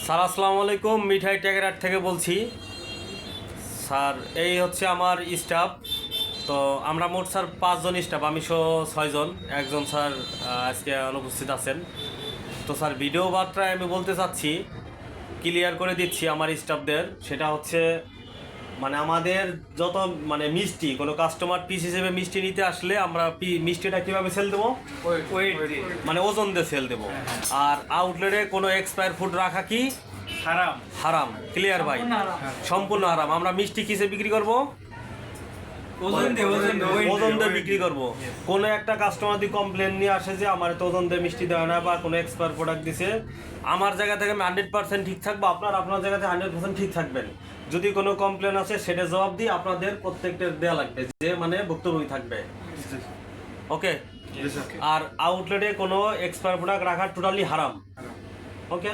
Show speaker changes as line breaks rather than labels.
Sir আসসালামু আলাইকুম, মিঠাই টেকেরহাট থেকে বলছি। স্যার এই হচ্ছে আমার স্টাফ। তো আমরা মোট স্যার 5 জন স্টাফ, আমি সহ 6 জন। একজন স্যার আজকে অনুপস্থিত আছেন। তো স্যার ভিডিও বার্তায় আমি বলতে চাচ্ছি, ক্লিয়ার করে দিচ্ছি আমার স্টাফদের। সেটা হচ্ছে মানে আমাদের যত মানে মিষ্টি কোনো কাস্টমার পিস হিসেবে মিষ্টি নিতে আসলে আমরা মিষ্টিটা কীভাবে সেল দেবো, মানে ওজন দিয়ে সেল দেবো। আর আউটলেটে কোনো এক্সপায়ার ফুড রাখা কি
হারাম।
হারাম। ক্লিয়ার ভাই? সম্পূর্ণ হারাম। আমরা মিষ্টি কিসে বিক্রি করব? ওজন দিয়ে বিক্রি করব। কোনো একটা কাস্টমার যদি কমপ্লেন নিয়ে আসে যে আমার তো ওজন দিয়ে মিষ্টি দেওয়া না বা কোনো এক্সপায়ার প্রোডাক্ট দিছে, আমার জায়গা থেকে আমি 100% ঠিক থাকবো, আপনার জায়গা থেকে 100% ঠিক থাকবেন। যদি কোনো কমপ্লেন আসে সেটা জবাব দিয়ে আপনাদের প্রত্যেকটা দেওয়া লাগবে, যে মানে ভুক্তভোগী থাকবে। ওকে? আর আউটলেটে কোনো এক্সপায়ার প্রোডাক্ট রাখা টোটালি হারাম। ওকে?